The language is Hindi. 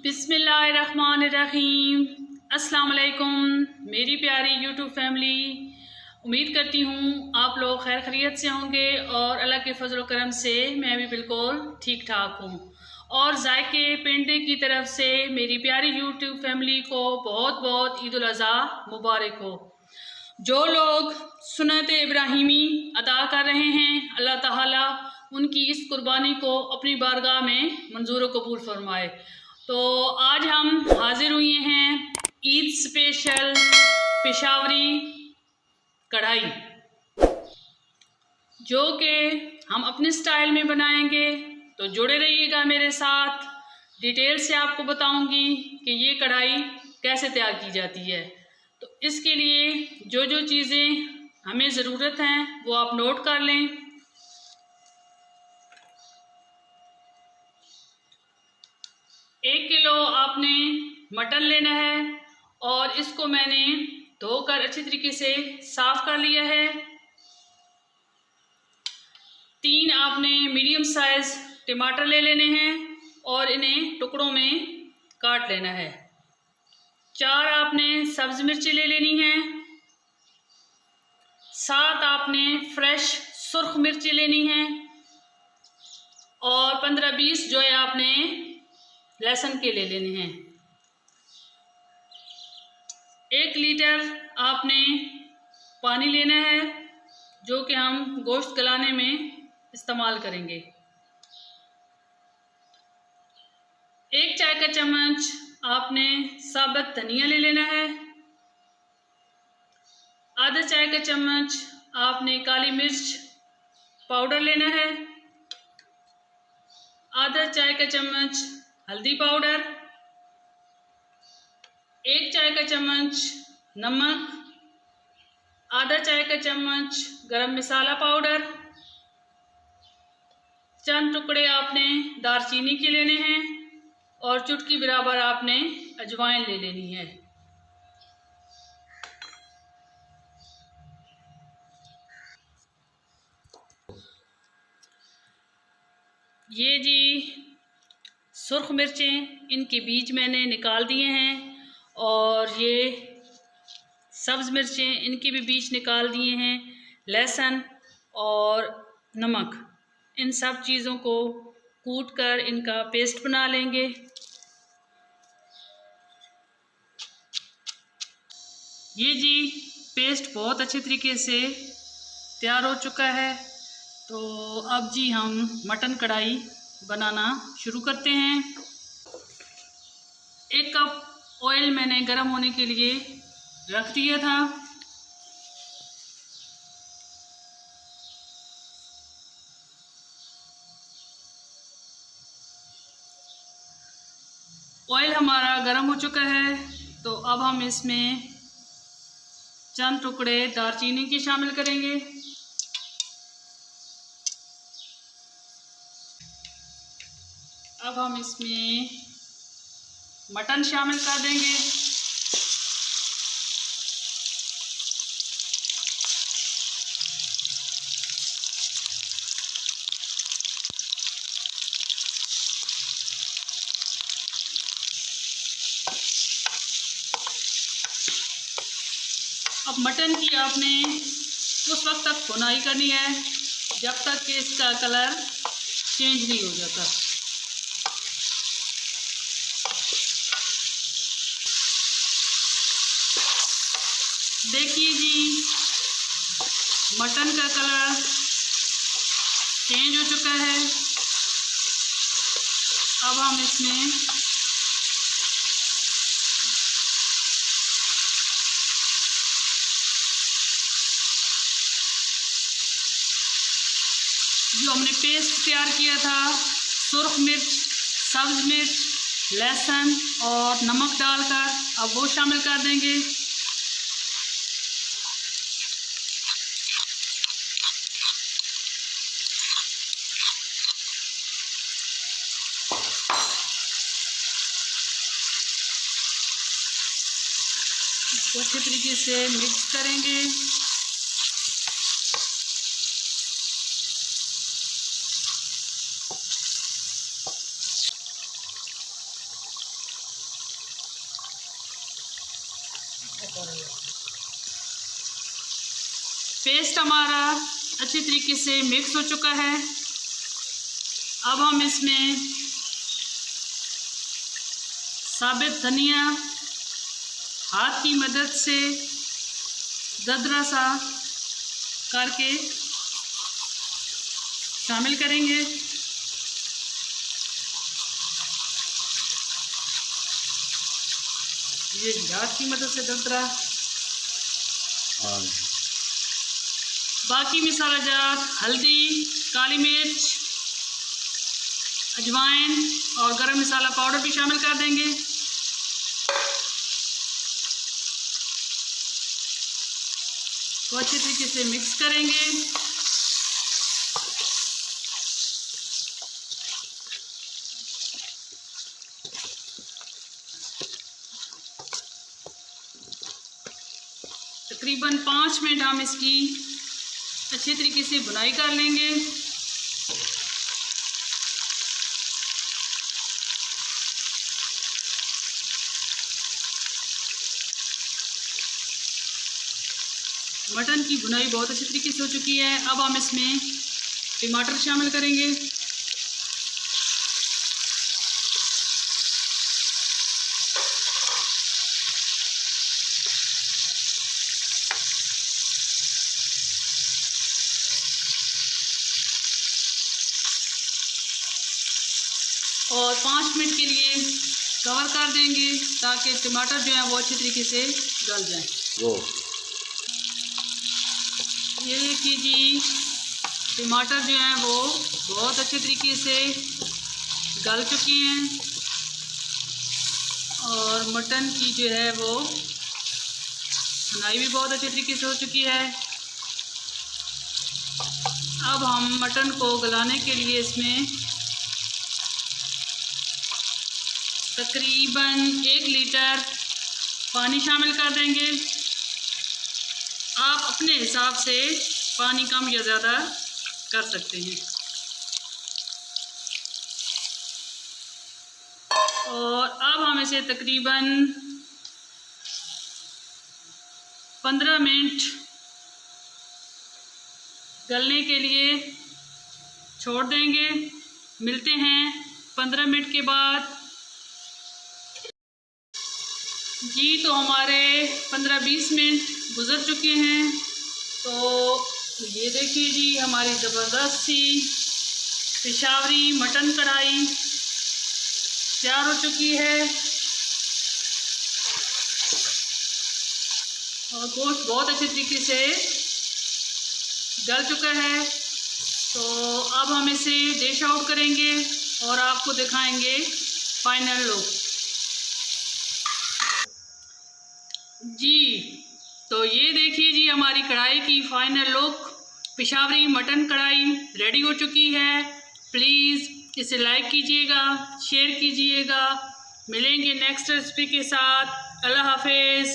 बिस्मिल्लाहिर्रहमानिर्रहीम। अस्सलाम वालेकुम मेरी प्यारी यूट्यूब फैमिली। उम्मीद करती हूँ आप लोग खैर खैरियत से होंगे और अल्लाह के फजल करम से मैं भी बिल्कुल ठीक ठाक हूँ। और जायके पेंटे की तरफ से मेरी प्यारी यूट्यूब फैमिली को बहुत बहुत ईद उल अज़हा मुबारक हो। जो लोग सुन्नत इब्राहिमी अदा कर रहे हैं, अल्लाह ताला उनकी इस कुर्बानी को अपनी बारगाह में मंजूर कबूल फरमाए। तो आज हम हाजिर हुए हैं ईद स्पेशल पेशावरी कढ़ाई, जो कि हम अपने स्टाइल में बनाएंगे। तो जुड़े रहिएगा मेरे साथ, डिटेल से आपको बताऊंगी कि ये कढ़ाई कैसे तैयार की जाती है। तो इसके लिए जो जो चीज़ें हमें ज़रूरत हैं वो आप नोट कर लें। 1 किलो आपने मटन लेना है और इसको मैंने धोकर अच्छी तरीके से साफ कर लिया है। 3 आपने मीडियम साइज टमाटर ले लेने हैं और इन्हें टुकड़ों में काट लेना है। 4 आपने सब्ज मिर्ची ले लेनी है। 7 आपने फ्रेश सुर्ख मिर्ची लेनी है और 15-20 जो है आपने लहसुन के ले लेने हैं। 1 लीटर आपने पानी लेना है, जो कि हम गोश्त गलाने में इस्तेमाल करेंगे। 1 चाय का चम्मच आपने साबुत धनिया ले लेना है। आधा चाय का चम्मच आपने काली मिर्च पाउडर लेना है। आधा चाय का चम्मच हल्दी पाउडर। 1 चाय का चम्मच नमक। आधा चाय का चम्मच गरम मसाला पाउडर। चंद टुकड़े आपने दालचीनी के लेने हैं और चुटकी बराबर आपने अजवाइन ले लेनी है। ये जी सुर्ख मिर्चें, इनके बीज मैंने निकाल दिए हैं और ये सब्ज़ मिर्चें, इनके भी बीज निकाल दिए हैं। लहसुन और नमक, इन सब चीज़ों को कूट कर इनका पेस्ट बना लेंगे। ये जी पेस्ट बहुत अच्छे तरीके से तैयार हो चुका है। तो अब जी हम मटन कढ़ाई बनाना शुरू करते हैं। 1 कप ऑयल मैंने गर्म होने के लिए रख दिया था। ऑयल हमारा गर्म हो चुका है, तो अब हम इसमें चंद टुकड़े दालचीनी के शामिल करेंगे। अब हम इसमें मटन शामिल कर देंगे। अब मटन की आपने उस वक्त तक भुनाई करनी है जब तक कि इसका कलर चेंज नहीं हो जाता। देखिए जी मटन का कलर चेंज हो चुका है। अब हम इसमें जो हमने पेस्ट तैयार किया था, सुर्ख मिर्च, सब्ज मिर्च, लहसुन और नमक डालकर, अब वो शामिल कर देंगे। इसको अच्छे तरीके से मिक्स करेंगे। पेस्ट हमारा अच्छी तरीके से मिक्स हो चुका है। अब हम इसमें साबित धनिया हाथ की मदद से दरदरा सा करके शामिल करेंगे। ये हाथ की मदद से दरदरा। बाकी मसाला जात हल्दी, काली मिर्च, अजवाइन और गरम मसाला पाउडर भी शामिल कर देंगे। तो अच्छे तरीके से मिक्स करेंगे। तकरीबन 5 मिनट हम इसकी अच्छे तरीके से बुनाई कर लेंगे। मटन की बुनाई बहुत अच्छे तरीके से हो चुकी है। अब हम इसमें टमाटर शामिल करेंगे। और 5 मिनट के लिए कवर कर देंगे ताकि टमाटर जो है वो अच्छे तरीके से गल जाए। ये देखिए जी, टमाटर जो हैं वो बहुत अच्छे तरीके से गल चुके हैं और मटन की जो है वो भुनाई भी बहुत अच्छे तरीके से हो चुकी है। अब हम मटन को गलाने के लिए इसमें तकरीबन 1 लीटर पानी शामिल कर देंगे। आप अपने हिसाब से पानी कम या ज़्यादा कर सकते हैं। और अब हम इसे तकरीबन 15 मिनट गलने के लिए छोड़ देंगे। मिलते हैं 15 मिनट के बाद। जी तो हमारे 15-20 मिनट गुज़र चुके हैं। तो ये देखिए जी, हमारी ज़बरदस्त सी पेशावरी मटन कढ़ाई तैयार हो चुकी है और गोश्त बहुत अच्छे तरीके से गल चुका है। तो अब हम इसे डिश आउट करेंगे और आपको दिखाएंगे फाइनल लुक। जी तो ये देखिए जी, हमारी कढ़ाई की फाइनल लुक। पेशावरी मटन कढ़ाई रेडी हो चुकी है। प्लीज़ इसे लाइक कीजिएगा, शेयर कीजिएगा। मिलेंगे नेक्स्ट रेसिपी के साथ। अल्लाह हाफिज़।